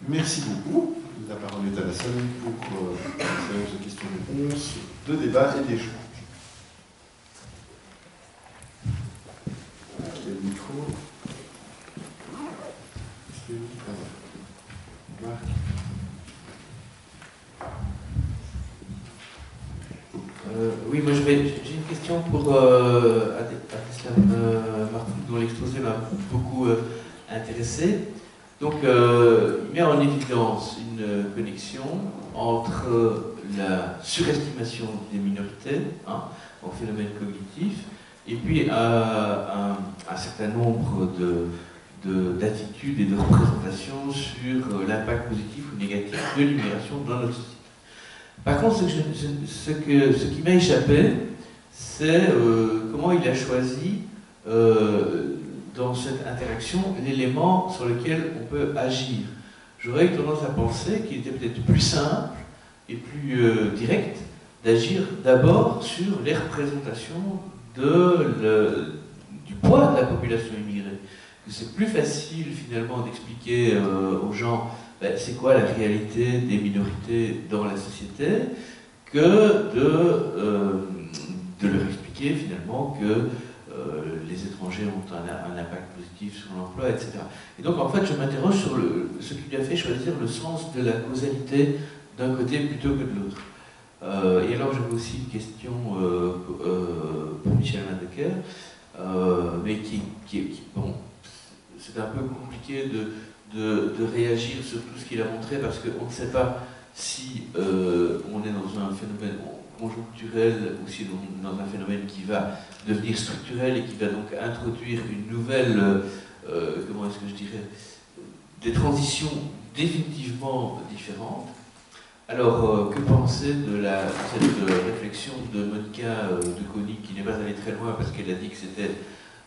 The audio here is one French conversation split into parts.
Merci beaucoup. La parole est à la salle pour une séance de questions-réponses, de débat et d'échanges. Qui a le micro? Marc. Oui, moi j'ai une question pour Abdeslam Marfouk, dont l'exposé m'a beaucoup intéressé. Donc, il met en évidence une connexion entre la surestimation des minorités, en phénomène cognitif, et puis un certain nombre d'attitudes et de représentations sur l'impact positif ou négatif de l'immigration dans notre société. Par contre, ce qui m'a échappé, c'est comment il a choisi, dans cette interaction, l'élément sur lequel on peut agir. J'aurais eu tendance à penser qu'il était peut-être plus simple et plus direct d'agir d'abord sur les représentations du poids de la population immigrée. Que c'est plus facile finalement d'expliquer aux gens c'est quoi la réalité des minorités dans la société, que de leur expliquer finalement que les étrangers ont un impact positif sur l'emploi, etc. Et donc en fait je m'interroge sur ce qui lui a fait choisir le sens de la causalité d'un côté plutôt que de l'autre. Et alors j'avais aussi une question pour Michel Mandecker, mais bon, c'est un peu compliqué de réagir sur tout ce qu'il a montré, parce qu'on ne sait pas si on est dans un phénomène conjoncturel ou si on est dans un phénomène qui va devenir structurel et qui va donc introduire une nouvelle, comment est-ce que je dirais, des transitions définitivement différentes. Alors, que penser de cette réflexion de Monica de Konig, qui n'est pas allée très loin parce qu'elle a dit que c'était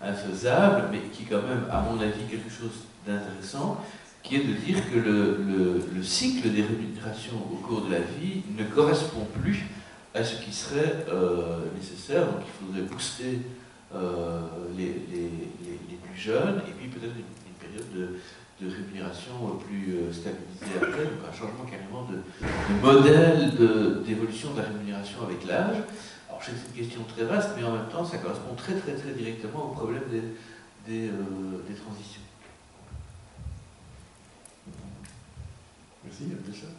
infaisable, mais qui quand même, à mon avis, quelque chose d'intéressant, qui est de dire que le cycle des rémunérations au cours de la vie ne correspond plus à ce qui serait nécessaire. Donc il faudrait booster les plus jeunes, et puis peut-être une période de rémunération plus stabilisée après, donc un changement carrément de modèle d'évolution de la rémunération avec l'âge. Alors je sais que c'est une question très vaste, mais en même temps ça correspond très directement au problème des transitions. Merci, Abdeslam.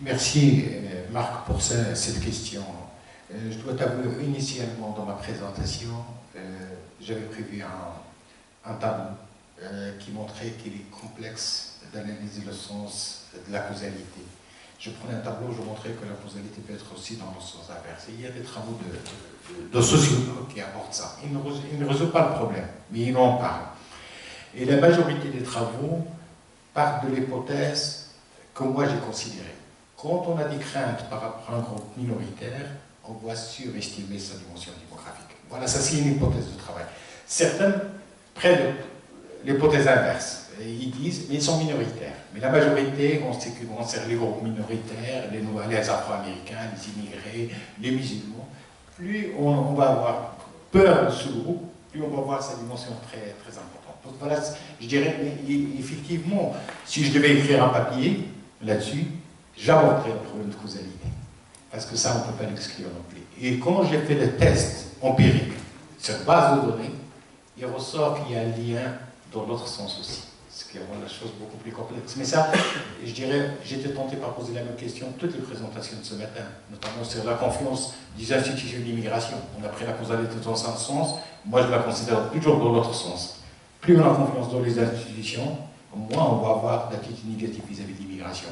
Merci Marc pour cette question. Je dois t'avouer, initialement dans ma présentation, j'avais prévu un tableau qui montrait qu'il est complexe d'analyser le sens de la causalité. Je prenais un tableau, je montrais que la causalité peut être aussi dans le sens inverse. Et il y a des travaux de sociologues qui abordent ça. Ils ne résolvent pas le problème, mais ils en parlent. Et la majorité des travaux partent de l'hypothèse que moi j'ai considérée. Quand on a des craintes par rapport à un groupe minoritaire, on doit surestimer sa dimension démographique. Voilà, ça c'est une hypothèse de travail. Certains prennent l'hypothèse inverse. Et ils disent, mais ils sont minoritaires. Mais la majorité, on sait que concerne les groupes minoritaires, les Afro-Américains, les immigrés, les musulmans. Plus on va avoir peur de ce groupe, plus on va voir sa dimension très importante. Donc voilà, je dirais, effectivement, si je devais écrire un papier là-dessus, j'aborderais le problème de causalité. Parce que ça, on ne peut pas l'exclure non plus. Et quand j'ai fait des tests empiriques sur base de données, il ressort qu'il y a un lien dans l'autre sens aussi. Ce qui rend la chose beaucoup plus complexe. Mais ça, je dirais, j'étais tenté par poser la même question toutes les présentations de ce matin, notamment sur la confiance des institutions d'immigration. On a pris la causalité dans un sens, moi je la considère toujours dans l'autre sens. Plus on a confiance dans les institutions, moins on va avoir d'attitude négative vis-à-vis de l'immigration.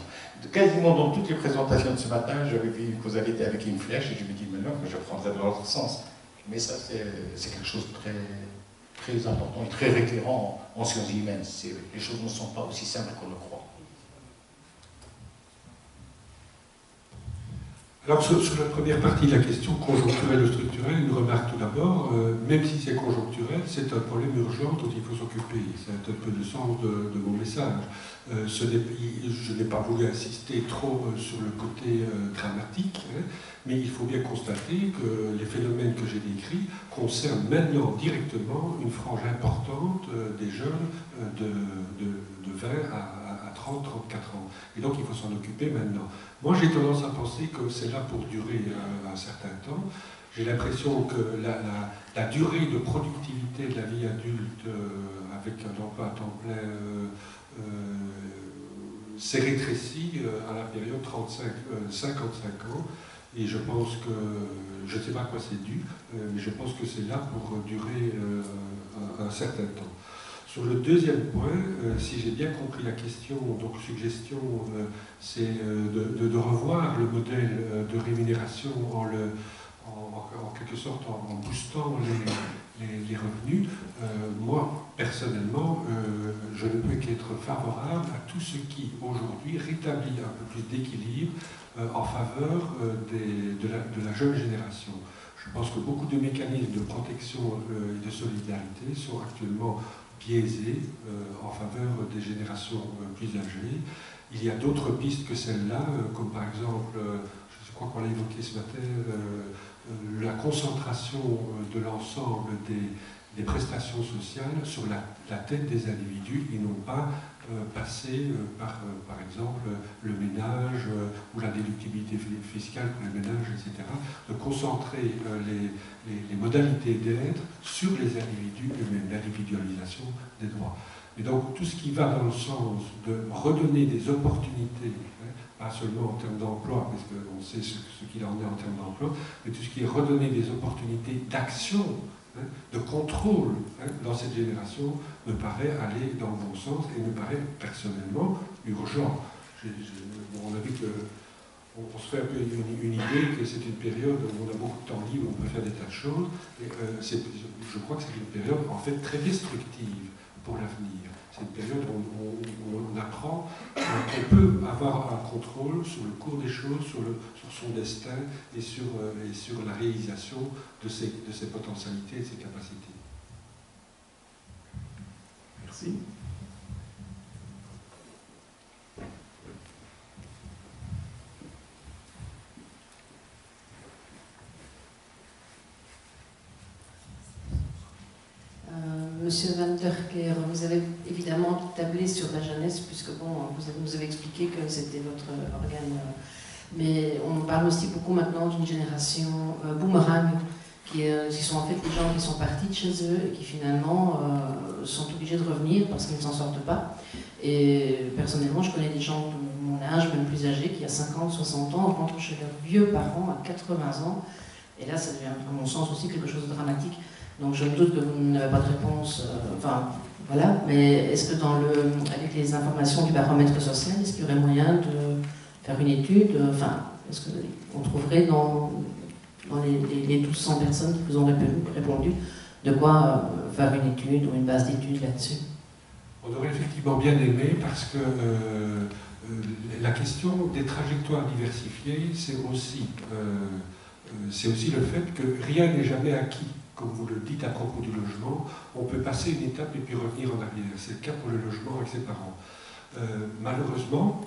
Quasiment dans toutes les présentations de ce matin, j'avais vu une causalité avec une flèche et je me dis, mais non, je prendrais dans l'autre sens. Mais ça, c'est quelque chose de très important et très récurrent en sciences humaines. Les choses ne sont pas aussi simples qu'on le croit. Alors, sur la première partie de la question, conjoncturelle ou structurelle, une remarque tout d'abord, même si c'est conjoncturel, c'est un problème urgent dont il faut s'occuper. C'est un peu le sens de mon message. Je n'ai pas voulu insister trop sur le côté dramatique, hein, mais il faut bien constater que les phénomènes que j'ai décrits concernent maintenant directement une frange importante des jeunes de 20 à 30, 34 ans. Et donc il faut s'en occuper maintenant. Moi j'ai tendance à penser que c'est là pour durer un certain temps. J'ai l'impression que la durée de productivité de la vie adulte avec un emploi à temps plein s'est rétrécie à la période 55 ans. Et je pense que, je ne sais pas à quoi c'est dû, mais je pense que c'est là pour durer un certain temps. Sur le deuxième point, si j'ai bien compris la question, donc suggestion, c'est de revoir le modèle de rémunération en quelque sorte en boostant les revenus. Moi, personnellement, je ne peux qu'être favorable à tout ce qui, aujourd'hui, rétablit un peu plus d'équilibre en faveur de la jeune génération. Je pense que beaucoup de mécanismes de protection et de solidarité sont actuellement biaisés en faveur des générations plus âgées. Il y a d'autres pistes que celle-là, comme par exemple, je crois qu'on l'a évoqué ce matin, la concentration de l'ensemble des prestations sociales sur la tête des individus et non pas passer par exemple, le ménage ou la déductibilité fiscale pour les ménages, etc. De concentrer les modalités d'être sur les individus et même l'individualisation des droits. Et donc tout ce qui va dans le sens de redonner des opportunités, hein, pas seulement en termes d'emploi, parce qu'on sait ce qu'il en est en termes d'emploi, mais tout ce qui est redonner des opportunités d'action, hein, de contrôle, hein, dans cette génération, me paraît aller dans le bon sens et me paraît personnellement urgent. On a vu qu'on se fait un peu une idée que c'est une période où on a beaucoup de temps libre, où on peut faire des tas de choses, et je crois que c'est une période en fait très destructive pour l'avenir. C'est une période où on apprend qu'on peut avoir un contrôle sur le cours des choses, sur son destin et sur la réalisation de ses potentialités et de ses capacités. Merci. Monsieur Van der Keer, vous avez évidemment tablé sur la jeunesse, puisque bon, vous nous avez expliqué que c'était votre organe. Mais on parle aussi beaucoup maintenant d'une génération boomerang, qui sont en fait des gens qui sont partis de chez eux et qui finalement sont obligés de revenir parce qu'ils ne s'en sortent pas. Et personnellement, je connais des gens de mon âge, même plus âgés, qui à 50, 60 ans rentrent chez leurs vieux parents à 80 ans. Et là, ça devient, à mon sens, aussi quelque chose de dramatique. Donc je me doute que vous n'avez pas de réponse, enfin voilà, mais est-ce que avec les informations du baromètre social, est-ce qu'il y aurait moyen de faire une étude, enfin, est-ce qu'on trouverait dans les 1200 personnes qui vous ont répondu, de quoi faire une étude ou une base d'études là-dessus? On aurait effectivement bien aimé parce que la question des trajectoires diversifiées, c'est aussi le fait que rien n'est jamais acquis. Comme vous le dites à propos du logement, on peut passer une étape et puis revenir en arrière. C'est le cas pour le logement avec ses parents. Malheureusement,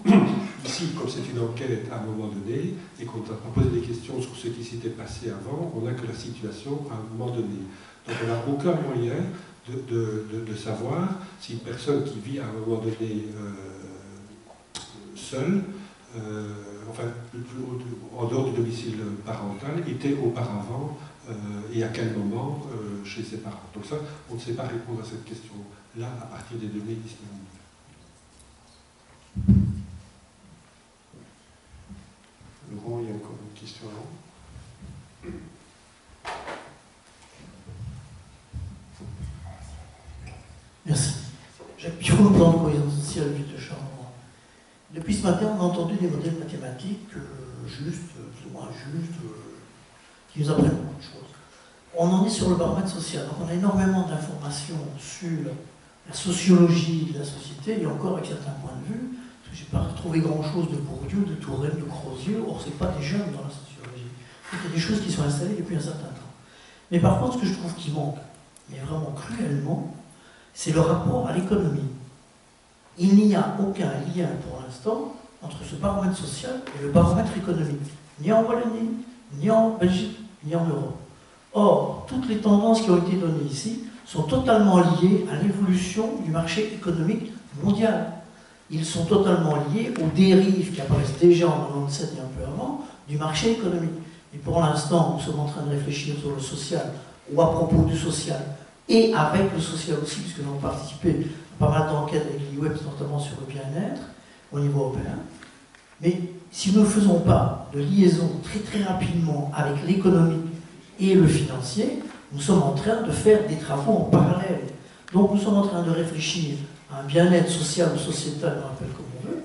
ici, comme c'est une enquête à un moment donné, et qu'on a posé des questions sur ce qui s'était passé avant, on n'a que la situation à un moment donné. Donc on n'a aucun moyen de savoir si une personne qui vit à un moment donné seule, enfin, en dehors du domicile parental, était auparavant et à quel moment chez ses parents. Donc ça, on ne sait pas répondre à cette question-là à partir des données disponibles. Laurent, il y a encore une question avant. Merci. Jacques Pifot, plan de cohésion sociale, ville de Charleroi. Depuis ce matin, on a entendu des modèles mathématiques justes, plus ou moins justes, qui nous apprennent beaucoup de choses. On en est sur le baromètre social, donc on a énormément d'informations sur la sociologie de la société, et encore avec certains points de vue, parce que je n'ai pas retrouvé grand-chose de Bourdieu, de Touraine, de Crozier, or ce n'est pas des jeunes dans la sociologie. Donc il y a des choses qui sont installées depuis un certain temps. Mais par contre, ce que je trouve qui manque, mais vraiment cruellement, c'est le rapport à l'économie. Il n'y a aucun lien pour l'instant entre ce baromètre social et le baromètre économique, ni en Wallonie, ni en Belgique, ni en Europe. Or, toutes les tendances qui ont été données ici sont totalement liées à l'évolution du marché économique mondial. Ils sont totalement liés aux dérives qui apparaissent déjà en 1997 et un peu avant du marché économique. Et pour l'instant, nous sommes en train de réfléchir sur le social ou à propos du social et avec le social aussi, puisque nous avons participé à pas mal d'enquêtes avec l'IWEB, notamment sur le bien-être au niveau européen. Mais si nous ne faisons pas de liaison très très rapidement avec l'économique et le financier, nous sommes en train de faire des travaux en parallèle. Donc nous sommes en train de réfléchir à un bien-être social ou sociétal, on l'appelle comme on veut.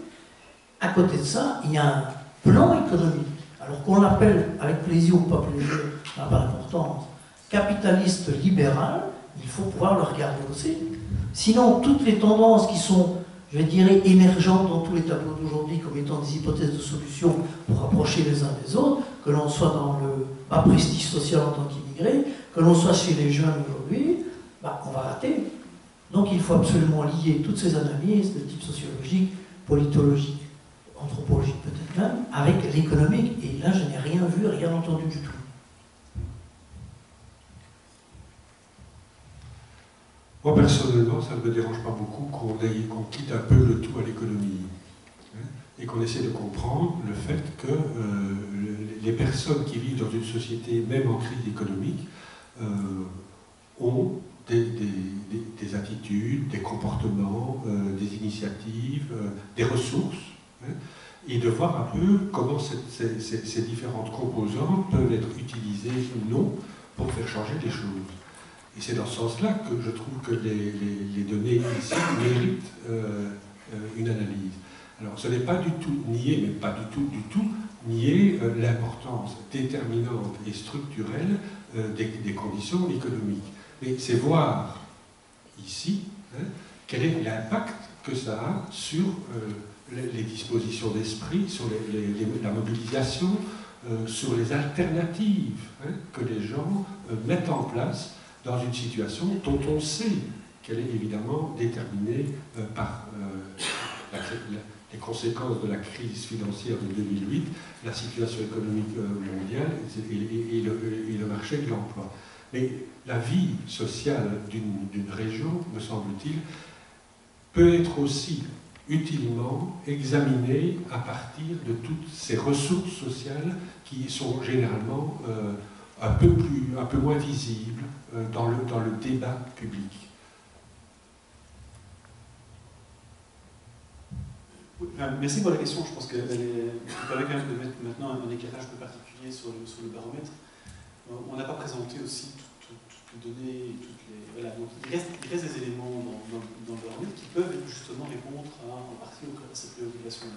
À côté de ça, il y a un plan économique. Alors qu'on l'appelle avec plaisir ou pas plaisir, ça n'a pas d'importance, capitaliste libéral, il faut pouvoir le regarder aussi. Sinon, toutes les tendances qui sont, je dirais, émergentes dans tous les tableaux d'aujourd'hui comme étant des hypothèses de solutions pour rapprocher les uns des autres, que l'on soit dans le bas prestige social en tant qu'immigré, que l'on soit chez les jeunes aujourd'hui, bah, on va rater. Donc il faut absolument lier toutes ces analyses de type sociologique, politologique, anthropologique peut-être même, avec l'économique. Et là, je n'ai rien vu, rien entendu du tout. Moi, personnellement, ça ne me dérange pas beaucoup qu'on quitte un peu le tout à l'économie. Et qu'on essaie de comprendre le fait que les personnes qui vivent dans une société, même en crise économique, ont des attitudes, des comportements, des initiatives, des ressources, et de voir un peu comment ces différentes composantes peuvent être utilisées ou non pour faire changer les choses. Et c'est dans ce sens-là que je trouve que les données ici méritent une analyse. Alors ce n'est pas du tout nier, mais pas du tout nier l'importance déterminante et structurelle des conditions économiques. Mais c'est voir ici quel est l'impact que ça a sur les dispositions d'esprit, sur la mobilisation, sur les alternatives que les gens mettent en place dans une situation dont on sait qu'elle est évidemment déterminée par les conséquences de la crise financière de 2008, la situation économique mondiale et le marché de l'emploi. Mais la vie sociale d'une région, me semble-t-il, peut être aussi utilement examinée à partir de toutes ces ressources sociales qui sont généralement un peu moins visibles dans le débat public. Merci pour la question. Je pense qu'elle permet quand même de mettre maintenant un éclairage un peu particulier sur le baromètre. On n'a pas présenté aussi toutes les données, voilà. Donc, il reste des éléments dans le baromètre qui peuvent justement répondre en partie à ces préoccupations-là.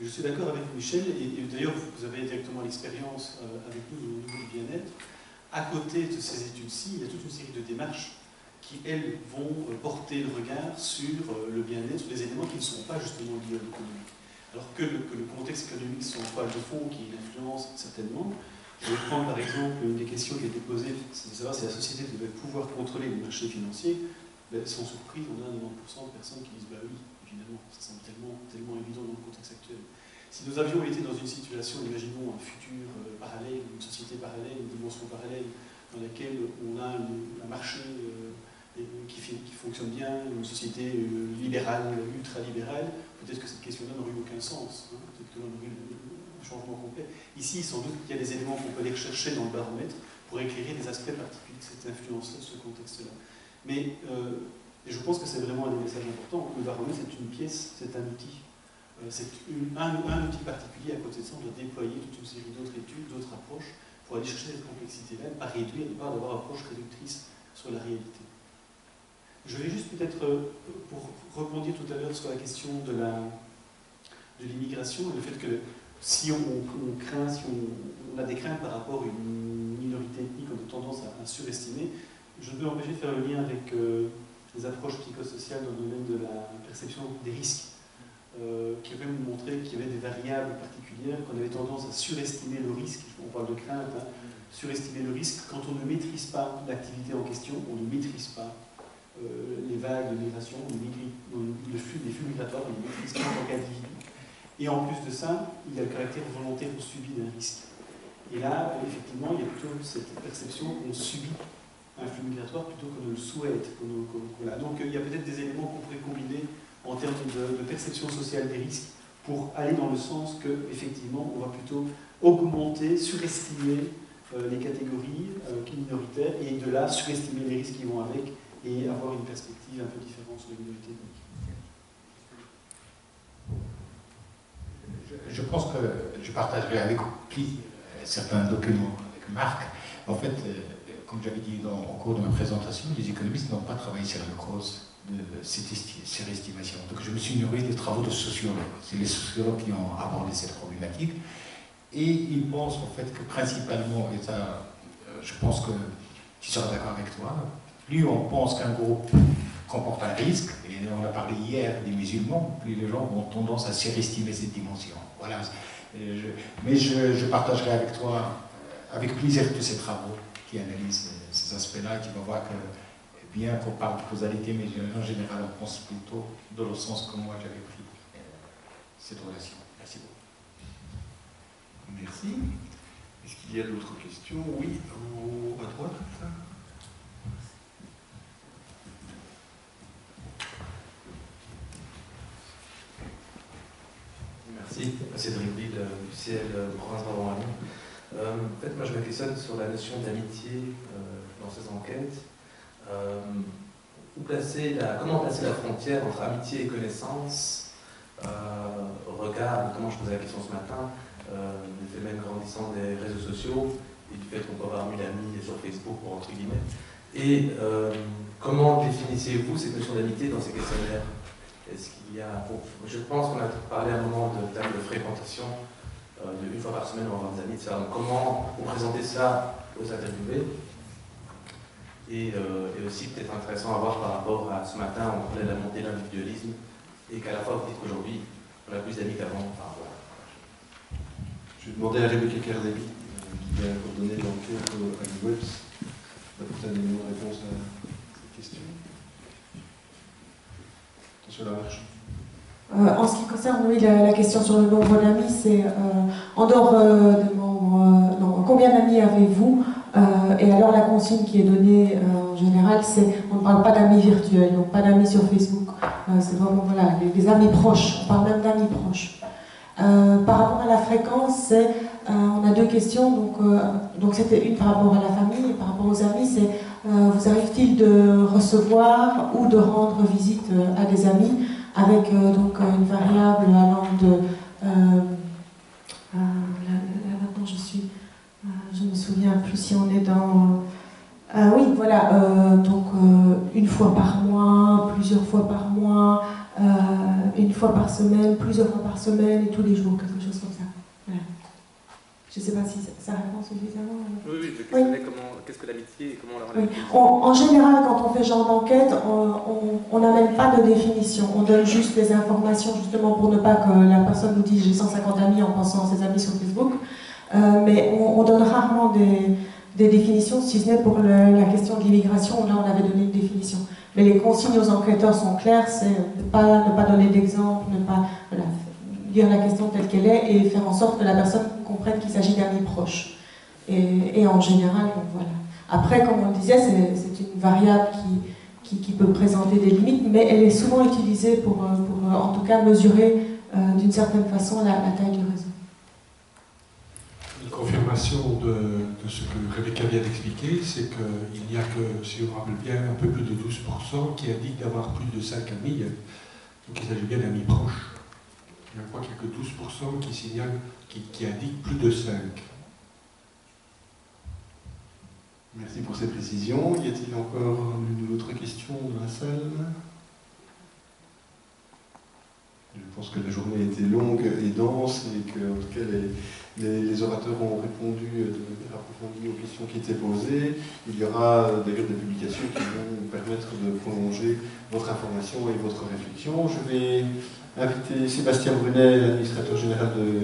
Je suis d'accord avec Michel, et d'ailleurs vous avez directement l'expérience avec nous au niveau du bien-être. À côté de ces études-ci, il y a toute une série de démarches qui, elles, vont porter le regard sur le bien-être, sur des éléments qui ne sont pas justement liés à l'économie. Alors que le contexte économique soit en toile de fond, qui l'influence certainement. Je vais prendre par exemple une des questions qui a été posée, c'est de savoir si la société devait pouvoir contrôler les marchés financiers. Ben, sans surprise, on a 90% de personnes qui disent bah oui, évidemment, ça semble tellement évident dans le contexte actuel. Si nous avions été dans une situation, imaginons un futur parallèle, une société parallèle, une dimension parallèle, dans laquelle on a un marché qui fonctionne bien, une société libérale, ultra-libérale, peut-être que cette question-là n'aurait eu aucun sens. Peut-être que l'on aurait eu un changement complet. Ici, sans doute qu'il y a des éléments qu'on peut aller rechercher dans le baromètre pour éclairer des aspects particuliers de cette influence-là, de ce contexte-là. Mais et je pense que c'est vraiment un des messages importants. Le baromètre, c'est une pièce, c'est un outil. C'est un outil particulier. À côté de ça, on doit déployer toute une série d'autres études, d'autres approches pour aller chercher cette complexité-là, ne pas réduire, ne pas avoir une approche réductrice sur la réalité. Je vais juste peut-être, pour rebondir tout à l'heure sur la question de l'immigration et le fait que si on craint, si on a des craintes par rapport à une minorité ethnique, on a tendance à surestimer, je ne peux m'empêcher de faire le lien avec les approches psychosociales dans le domaine de la perception des risques. qui a quand même montré qu'il y avait des variables particulières, qu'on avait tendance à surestimer le risque, on parle de crainte, hein, surestimer le risque quand on ne maîtrise pas l'activité en question, on ne maîtrise pas les vagues de migration, les flux migratoires, on ne les maîtrise pas en tant qu'individu. Et en plus de ça, il y a le caractère volontaire ou subi d'un risque. Et là, effectivement, il y a plutôt cette perception qu'on subit un flux migratoire plutôt qu'on ne le souhaite. Donc il y a peut-être des éléments qu'on pourrait combiner en termes de perception sociale des risques pour aller dans le sens qu'effectivement, on va plutôt augmenter, surestimer les catégories minoritaires et de là surestimer les risques qui vont avec et avoir une perspective un peu différente sur les minorités ethniques. Je pense que je partagerai avec plaisir certains documents avec Marc. En fait, comme j'avais dit au cours de ma présentation, les économistes n'ont pas travaillé sur la cause de cette surestimation. Donc je me suis nourri des travaux de sociologues. C'est les sociologues qui ont abordé cette problématique. Et ils pensent en fait que principalement, et ça, je pense que tu seras d'accord avec toi, plus on pense qu'un groupe comporte un risque, et on a parlé hier des musulmans, plus les gens ont tendance à surestimer cette dimension. Voilà. Mais je partagerai avec toi, avec plaisir, tous ces travaux qui analysent ces aspects-là, et tu vas voir que, bien qu'on parle de causalité, mais en général, on pense plutôt dans le sens que moi j'avais pris cette relation. Merci beaucoup. Merci. Est-ce qu'il y a d'autres questions? Oui, à droite, ça. Merci, Cédric Ville, du CL Province Brabant-Wallon. En fait, moi je me questionne sur la notion d'amitié dans ces enquêtes. Comment placer la frontière entre amitié et connaissance au regard, notamment je posais la question ce matin, du phénomène grandissant des réseaux sociaux et du fait qu'on peut avoir 1000 amis sur Facebook, entre guillemets. Et comment définissez-vous cette notion d'amitié dans ces questionnaires? Est-ce qu'il y a... Je pense qu'on a parlé à un moment de table de fréquentation, une fois par semaine on va voir des amis, etc. Donc comment vous présentez ça aux interviewés? Et aussi peut-être intéressant à voir par rapport à ce matin, on parlait de la montée de l'individualisme, et qu'à la fois vous dites qu'aujourd'hui on a plus d'amis qu'avant. Enfin, voilà. Je vais demander à Rebecca Cardelli, qui a coordonné l'enquête à l'Webs, d'apporter un élément de réponse à cette question. Attention à la marche. En ce qui concerne, oui, la question sur le nombre d'amis, c'est en dehors de combien d'amis avez-vous? Et alors la consigne qui est donnée en général, c'est on ne parle pas d'amis virtuels, donc pas d'amis sur Facebook. C'est vraiment voilà, les amis proches, on parle même d'amis proches. Par rapport à la fréquence, on a deux questions. Donc c'était une par rapport à la famille et par rapport aux amis, c'est vous arrive-t-il de recevoir ou de rendre visite à des amis avec donc une variable allant de là maintenant je me souviens plus si on est dans oui voilà donc une fois par mois, plusieurs fois par mois, une fois par semaine, plusieurs fois par semaine et tous les jours, quelque chose comme ça. Voilà. Je ne sais pas si ça répond suffisamment. Oui, je questionnais qu'est-ce que l'amitié et comment la relation. En général, quand on fait ce genre d'enquête, on n'amène pas de définition. On donne juste des informations, justement, pour ne pas que la personne nous dise j'ai 150 amis en pensant à ses amis sur Facebook. Mais on donne rarement des définitions, si ce n'est pour la question de l'immigration, où là on avait donné une définition. Mais les consignes aux enquêteurs sont claires, c'est ne pas donner d'exemple, ne pas dire la question telle qu'elle est et faire en sorte que la personne comprenne qu'il s'agit d'amis proches. Et en général, donc voilà. Après, comme on le disait, c'est une variable qui peut présenter des limites, mais elle est souvent utilisée pour en tout cas mesurer d'une certaine façon la taille du réseau. Une confirmation de ce que Rebecca vient d'expliquer, c'est qu'il n'y a que, si on me rappelle bien, un peu plus de 12% qui indiquent d'avoir plus de 5 amis, donc il s'agit bien d'amis proches. Je crois qu'il n'y a que 12% qui signalent, qui indiquent plus de 5. Merci pour ces précisions. Y a-t-il encore une autre question dans la salle? Je pense que la journée a été longue et dense et que, en tout cas, les orateurs ont répondu de manière approfondie aux questions qui étaient posées. Il y aura d'ailleurs des publications qui vont permettre permettre de prolonger votre information et votre réflexion. Je vais inviter Sébastien Brunet, l'administrateur général de